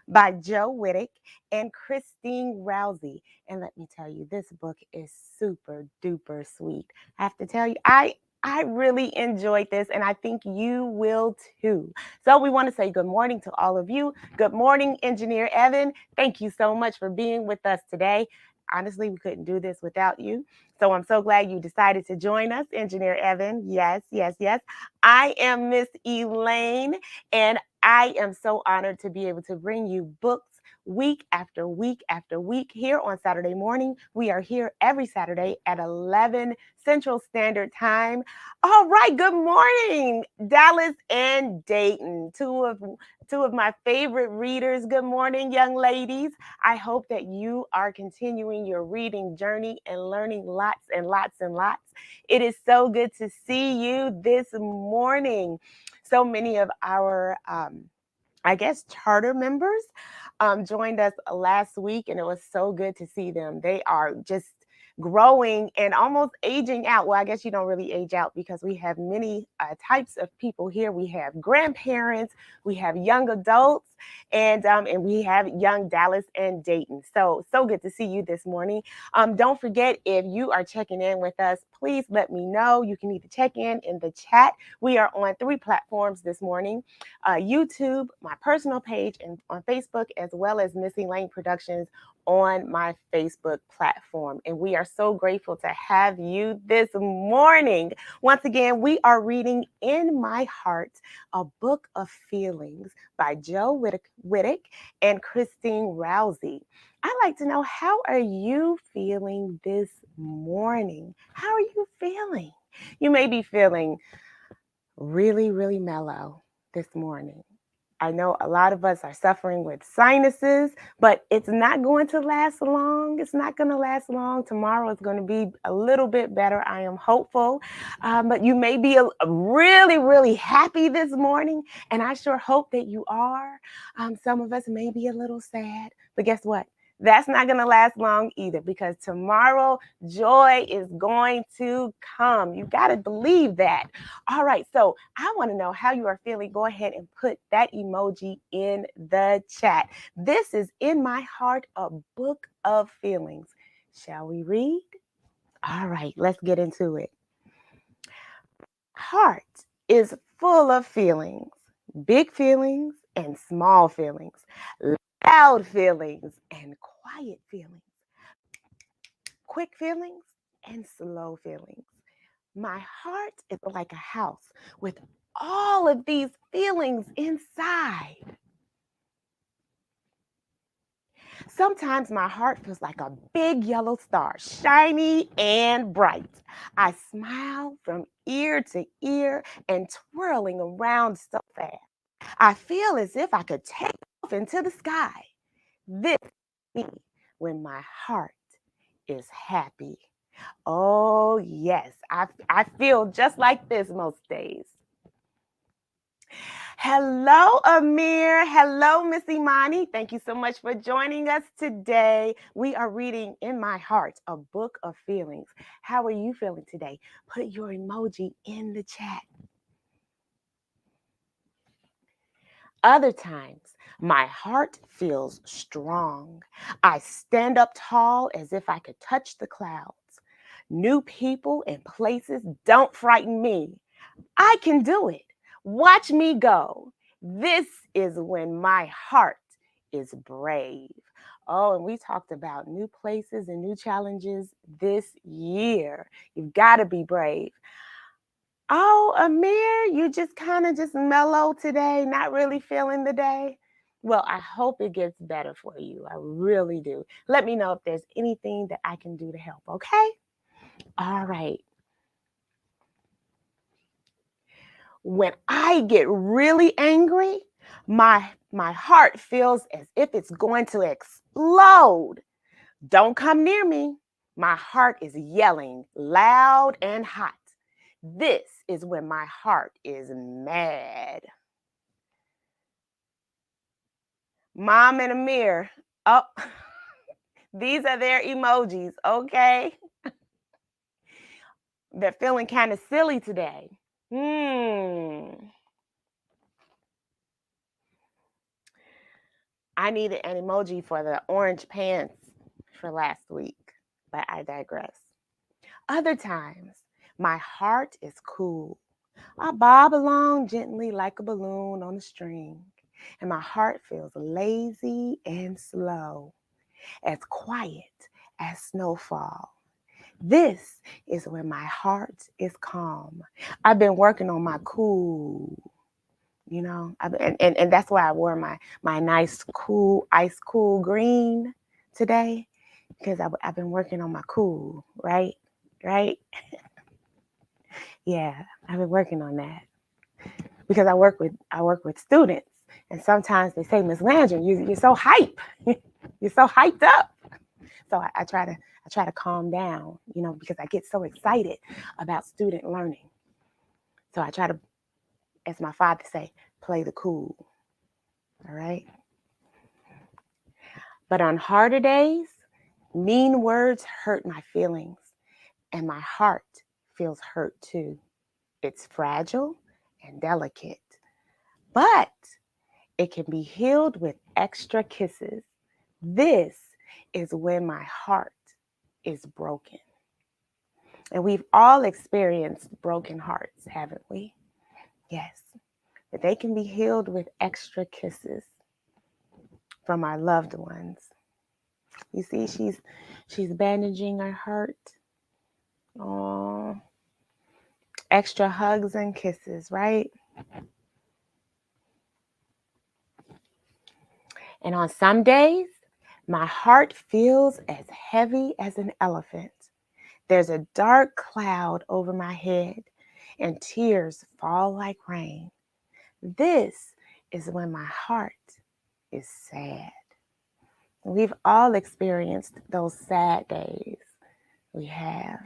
by Joe Witek and Christine Rousey. And let me tell you, this book is super duper sweet. I have to tell you, I really enjoyed this, and I think you will too. So we want to say good morning to all of you. Good morning, Engineer Evan. Thank you so much for being with us today. Honestly, we couldn't do this without you. So I'm so glad you decided to join us, Engineer Evan. Yes, yes, yes. I am Miss Elaine, and I am so honored to be able to bring you books week after week after week here on Saturday morning. We are here every Saturday at 11 Central Standard Time. All right, good morning, Dallas and Dayton, two of my favorite readers. Good morning, young ladies. I hope that you are continuing your reading journey and learning lots and lots and lots. It is so good to see you this morning. So many of our I guess charter members joined us last week, and it was so good to see them. They are just growing and almost aging out. Well, I guess you don't really age out because we have many types of people here. We have grandparents, we have young adults, and we have young Dallas and Dayton. So good to see you this morning. Don't forget, if you are checking in with us, please let me know. You can either check in the chat. We are on 3 platforms this morning: YouTube, my personal page, and on Facebook, as well as Miss Elaine Productions on my Facebook platform. And we are so grateful to have you this morning. Once again, we are reading In My Heart, a Book of Feelings by Joe Witek and Christine Rousey. I'd like to know, how are you feeling this morning? How are you feeling? You may be feeling really, really mellow this morning. I know a lot of us are suffering with sinuses, but it's not going to last long. It's not going to last long. Tomorrow is going to be a little bit better. I am hopeful. But you may be really, really happy this morning, and I sure hope that you are. Some of us may be a little sad, but guess what? That's not going to last long either, because tomorrow joy is going to come. You got to believe that. All right, so I want to know how you are feeling. Go ahead and put that emoji in the chat. This is In My Heart, a Book of Feelings. Shall we read? All right, let's get into it. Heart is full of feelings, big feelings and small feelings, loud feelings and quiet feelings, quick feelings and slow feelings. My heart is like a house with all of these feelings inside. Sometimes my heart feels like a big yellow star, shiny and bright. I smile from ear to ear and twirling around so fast. I feel as if I could take off into the sky. This is me when my heart is happy. Oh, yes, I feel just like this most days. Hello, Amir. Hello, Miss Imani. Thank you so much for joining us today. We are reading In My Heart, a Book of Feelings. How are you feeling today? Put your emoji in the chat. Other times, my heart feels strong. I stand up tall as if I could touch the clouds. New people and places don't frighten me. I can do it. Watch me go. This is when my heart is brave. Oh, and we talked about new places and new challenges this year. You've got to be brave. Oh, Amir, you just kind of just mellow today, not really feeling the day. Well, I hope it gets better for you. I really do. Let me know if there's anything that I can do to help, okay? All right. When I get really angry, my heart feels as if it's going to explode. Don't come near me. My heart is yelling loud and hot. This is when my heart is mad. Mom and Amir. Oh, these are their emojis, okay? They're feeling kind of silly today. I needed an emoji for the orange pants for last week, but I digress. Other times, my heart is cool. I bob along gently like a balloon on a string, and my heart feels lazy and slow, as quiet as snowfall. This is when my heart is calm. I've been working on my cool, and that's why I wore my nice cool ice cool green today, because I've been working on my cool, right? Yeah, I've been working on that because I work with students, and sometimes they say, Miss Landry, you're so hype, you're so hyped up. So I try to calm down, because I get so excited about student learning. So I try to, as my father say, play the cool. All right. But on harder days, mean words hurt my feelings, and my heart feels hurt too. It's fragile and delicate, but it can be healed with extra kisses. This is when my heart is broken. And we've all experienced broken hearts, haven't we? Yes. But they can be healed with extra kisses from our loved ones. You see, she's bandaging her hurt. Oh, extra hugs and kisses, right? And on some days, my heart feels as heavy as an elephant. There's a dark cloud over my head, and tears fall like rain. This is when my heart is sad. We've all experienced those sad days. We have.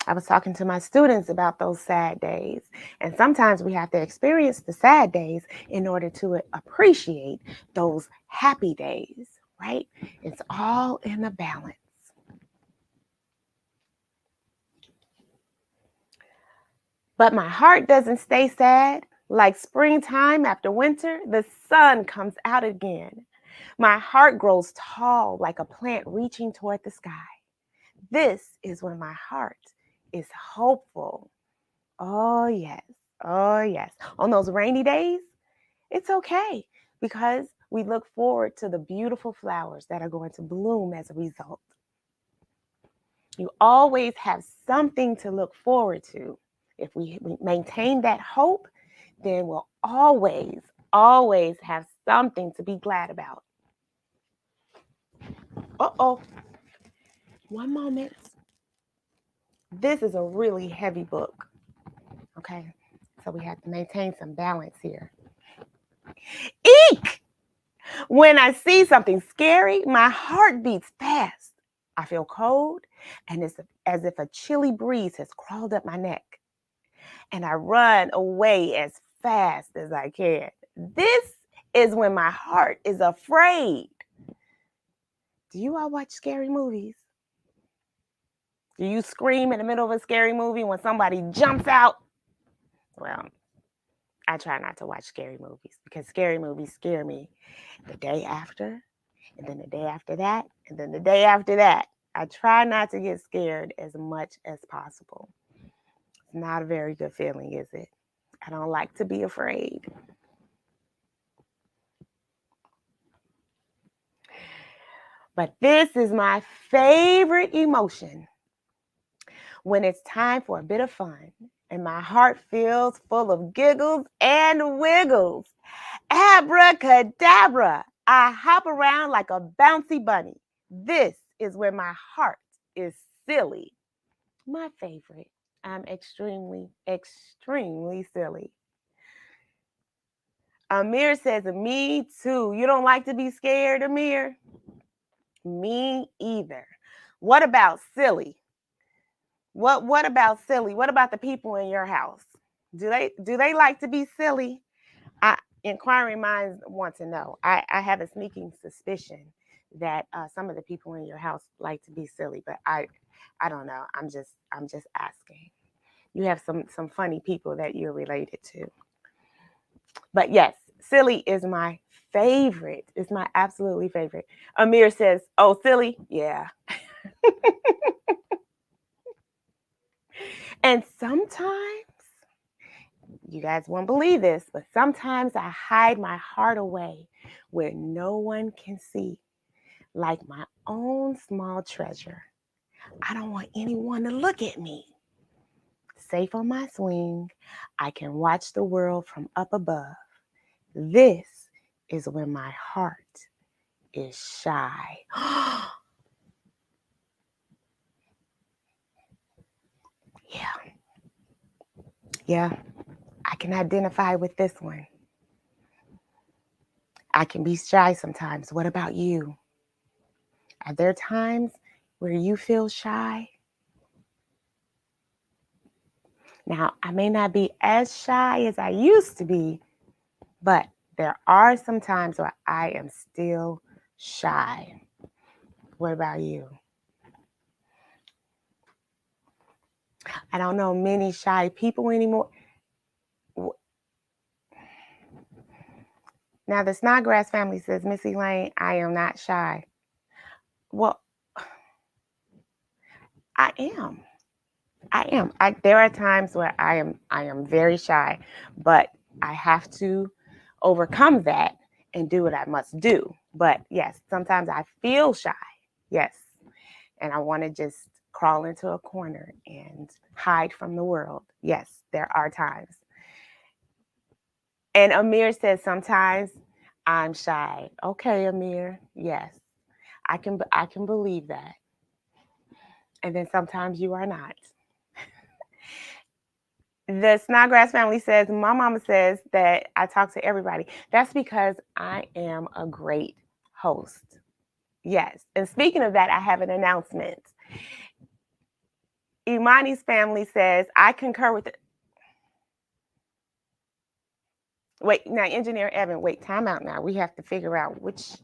I was talking to my students about those sad days. And sometimes we have to experience the sad days in order to appreciate those happy days, right? It's all in a balance. But my heart doesn't stay sad. Like springtime after winter, the sun comes out again. My heart grows tall like a plant reaching toward the sky. This is when my heart is hopeful. Oh, yes. Oh, yes. On those rainy days, it's okay because we look forward to the beautiful flowers that are going to bloom as a result. You always have something to look forward to. If we maintain that hope, then we'll always have something to be glad about. Uh-oh. One moment. This is a really heavy book. Okay. So we have to maintain some balance here. Eek! When I see something scary, my heart beats fast. I feel cold, and it's as if a chilly breeze has crawled up my neck. And I run away as fast as I can. This is when my heart is afraid. Do you all watch scary movies? Do you scream in the middle of a scary movie when somebody jumps out? Well, I try not to watch scary movies because scary movies scare me the day after, and then the day after that, and then the day after that. I try not to get scared as much as possible. It's not a very good feeling, is it? I don't like to be afraid. But this is my favorite emotion when it's time for a bit of fun and my heart feels full of giggles and wiggles. Abracadabra! I hop around like a bouncy bunny. This is where my heart is silly. My favorite. I'm extremely silly. Amir says, me too. You don't like to be scared, Amir? Me either. What about silly? What about silly? What about the people in your house? Do they like to be silly? Inquiring minds want to know. I have a sneaking suspicion that some of the people in your house like to be silly, but I don't know. I'm just asking. You have some funny people that you're related to. But yes, silly is my favorite. It's my absolutely favorite. Amir says, "Oh, silly." Yeah. And sometimes, you guys won't believe this, but sometimes I hide my heart away where no one can see, like my own small treasure. I don't want anyone to look at me. Safe on my swing, I can watch the world from up above. This is when my heart is shy. Yeah, yeah, I can identify with this one. I can be shy sometimes. What about you? Are there times where you feel shy? Now, I may not be as shy as I used to be, but there are some times where I am still shy. What about you? I don't know many shy people anymore. Now, the Snodgrass family says, Miss Elaine, I am not shy. Well, I am. There are times where I am very shy, but I have to overcome that and do what I must do. But yes, sometimes I feel shy. Yes. And I want to just crawl into a corner and hide from the world. Yes, there are times. And Amir says sometimes I'm shy. Okay, Amir. Yes. I can believe that. And then sometimes you are not. The Snodgrass family says, my mama says that I talk to everybody. That's because I am a great host. Yes. And speaking of that, I have an announcement. Imani's family says, I concur with it. Wait, now, Engineer Evan, wait, time out now. We have to figure out which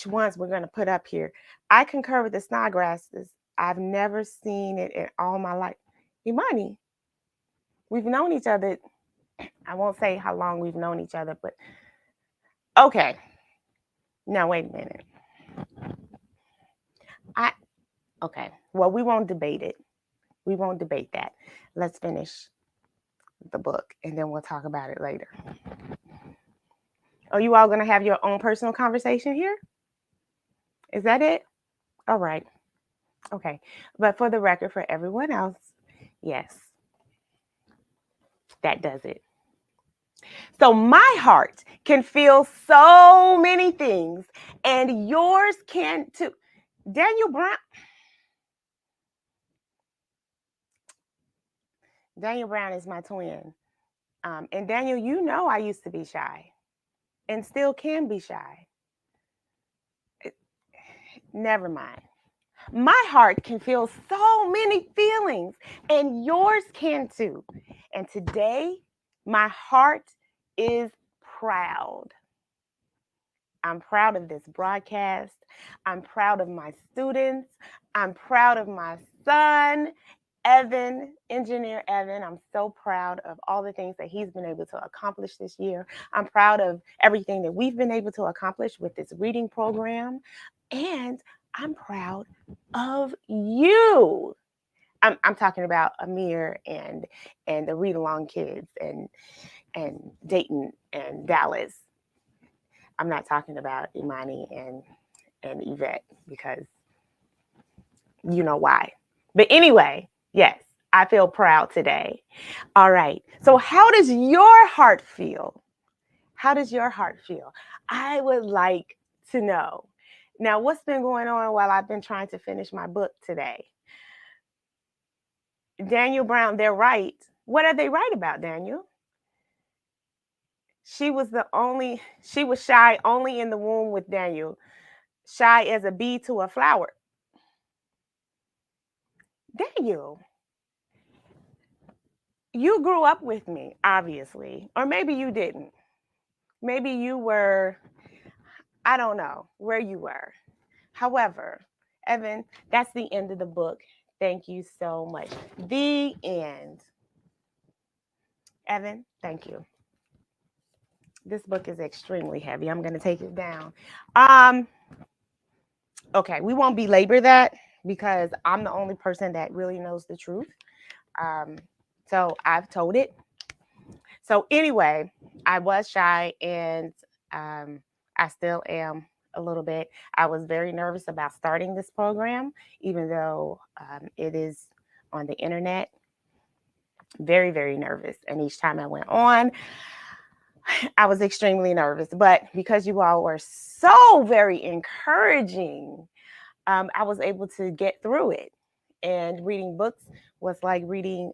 ones we're going to put up here. I concur with the Snodgrasses. I've never seen it in all my life. Imani, we've known each other. I won't say how long we've known each other, but okay. Now, wait a minute. Okay. Well, we won't debate it. We won't debate that. Let's finish the book and then we'll talk about it later. Are you all going to have your own personal conversation here? Is that it? All right. Okay. But for the record, for everyone else, yes, that does it. So my heart can feel so many things, and yours can too. Daniel Brown. Daniel Brown is my twin. And Daniel, you know I used to be shy and still can be shy. Never mind. My heart can feel so many feelings, and yours can too. And today, my heart is proud. I'm proud of this broadcast. I'm proud of my students. I'm proud of my son, Evan, Engineer Evan. I'm so proud of all the things that he's been able to accomplish this year. I'm proud of everything that we've been able to accomplish with this reading program. And I'm proud of you. I'm talking about Amir and the read along kids and Dayton and Dallas. I'm not talking about Imani and Yvette because you know why. But anyway, yes, I feel proud today. All right. So how does your heart feel? How does your heart feel? I would like to know. Now, what's been going on while I've been trying to finish my book today? Daniel Brown, they're right. What are they right about, Daniel? She was shy only in the womb with Daniel, shy as a bee to a flower. Daniel, you grew up with me, obviously, or maybe you didn't. Maybe you were, I don't know where you were. However, Evan, that's the end of the book. Thank you so much. The end. Evan, thank you. This book is extremely heavy. I'm going to take it down. Um, okay, we won't belabor that because I'm the only person that really knows the truth. Um, so I've told it. So anyway, I was shy and I still am a little bit. I was very nervous about starting this program, even though it is on the internet. Very, very nervous. And each time I went on, I was extremely nervous. But because you all were so very encouraging, I was able to get through it. And reading books was like reading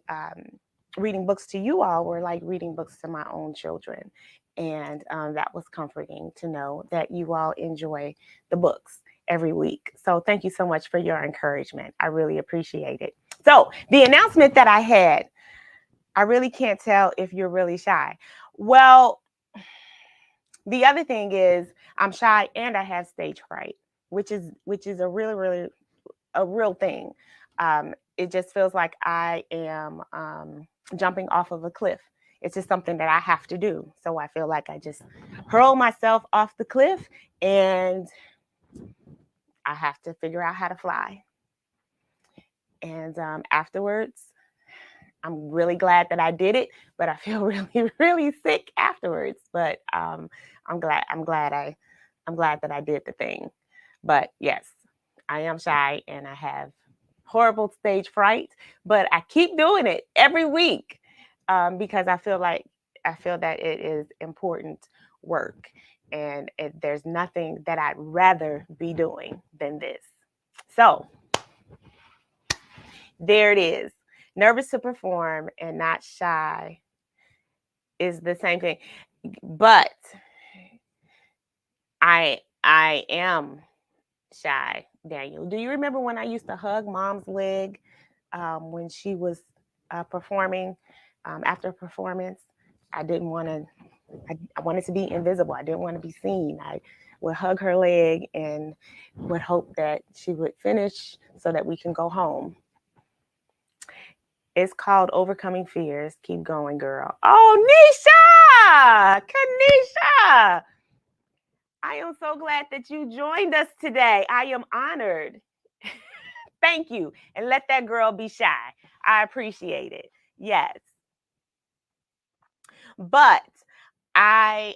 books to you all were like reading books to my own children. And that was comforting to know that you all enjoy the books every week. So thank you so much for your encouragement. I really appreciate it. So the announcement that I had, I really can't tell if you're really shy. Well, the other thing is I'm shy and I have stage fright, which is a really a real thing. It just feels like I am jumping off of a cliff. It's just something that I have to do. So I feel like I just hurl myself off the cliff and I have to figure out how to fly. And afterwards, I'm really glad that I did it, but I feel really sick afterwards. But I'm glad that I did the thing. But yes, I am shy and I have horrible stage fright, but I keep doing it every week because I feel that it is important work, and there's nothing that I'd rather be doing than this. So there it is. Nervous to perform and not shy is the same thing, but I am shy. Daniel, do you remember when I used to hug mom's leg when she was performing after a performance? I didn't want to. I wanted to be invisible. I didn't want to be seen. I would hug her leg and would hope that she would finish so that we can go home. It's called Overcoming Fears. Keep going, girl. Oh, Nisha! Kanisha! I am so glad that you joined us today. I am honored. Thank you. And let that girl be shy. I appreciate it. Yes. But I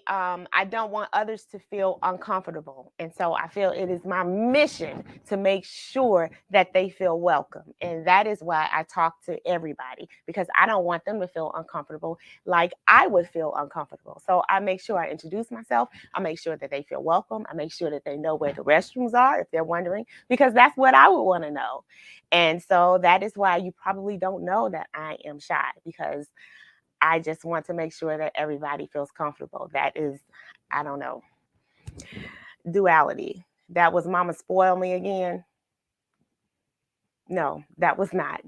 don't want others to feel uncomfortable. And so I feel it is my mission to make sure that they feel welcome. And that is why I talk to everybody, because I don't want them to feel uncomfortable like I would feel uncomfortable. So I make sure I introduce myself. I make sure that they feel welcome. I make sure that they know where the restrooms are if they're wondering, because that's what I would want to know. And so that is why you probably don't know that I am shy, because I just want to make sure that everybody feels comfortable. That is, I don't know, duality. That was mama spoil me again. No, that was not.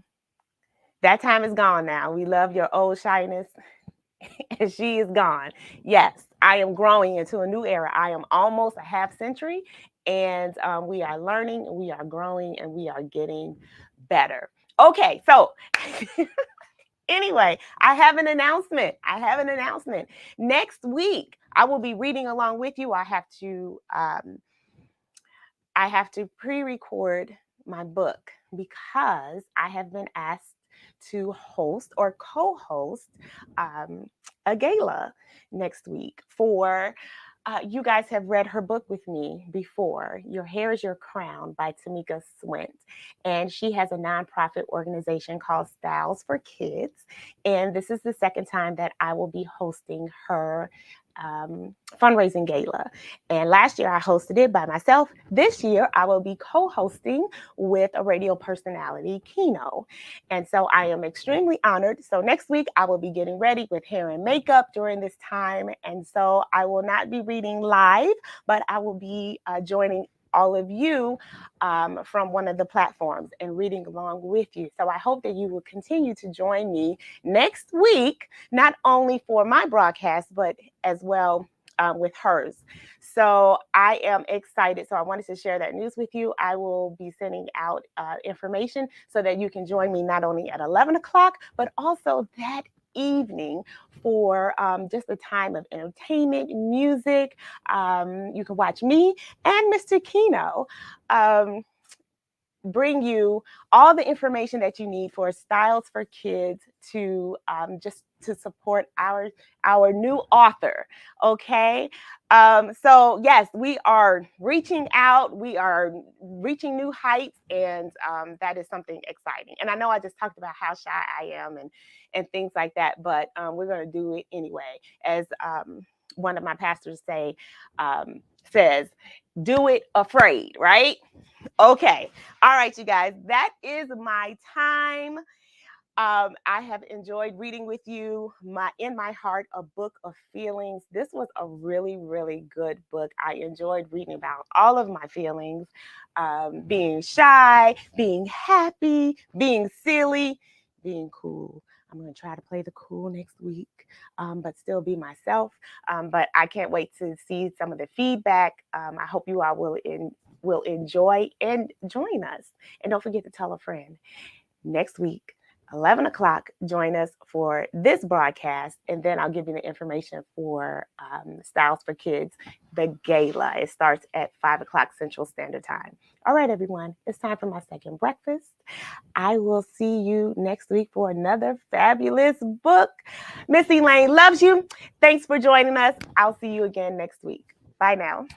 That time is gone now. We love your old shyness, and she is gone. Yes, I am growing into a new era. I am almost a half century, and we are learning, we are growing, and we are getting better. Okay, so anyway, I have an announcement. Next week, I will be reading along with you. I have to pre-record my book because I have been asked to host or co-host um, a gala next week for. You guys have read her book with me before, Your Hair is Your Crown by Tamika Swint. And she has a nonprofit organization called Styles for Kids. And this is the second time that I will be hosting her fundraising gala. And last year I hosted it by myself. This year I will be co-hosting with a radio personality, Kino. And so I am extremely honored. So next week I will be getting ready with hair and makeup during this time. And so I will not be reading live, but I will be joining all of you from one of the platforms and reading along with you. So I hope that you will continue to join me next week, not only for my broadcast, but as well with hers. So I am excited. So I wanted to share that news with you. I will be sending out information so that you can join me not only at 11 o'clock, but also that evening for just a time of entertainment, music. You can watch me and Mr. Kino bring you all the information that you need for Styles for Kids to just to support our new author. Okay. So yes, we are reaching out. We are reaching new heights, and that is something exciting. And I know I just talked about how shy I am and things like that, but we're going to do it anyway. As one of my pastors says, do it afraid, right? Okay. All right, you guys, that is my time. I have enjoyed reading with you. In My Heart, a Book of Feelings. This was a really, really good book. I enjoyed reading about all of my feelings, being shy, being happy, being silly, being cool. I'm going to try to play the cool next week, but still be myself. But I can't wait to see some of the feedback. I hope you all will enjoy and join us. And don't forget to tell a friend. Next week, 11 o'clock, join us for this broadcast, and then I'll give you the information for Styles for Kids, the gala. It starts at 5 o'clock Central Standard Time. All right, everyone, it's time for my second breakfast. I will see you next week for another fabulous book. Miss Elaine loves you. Thanks for joining us. I'll see you again next week. Bye now.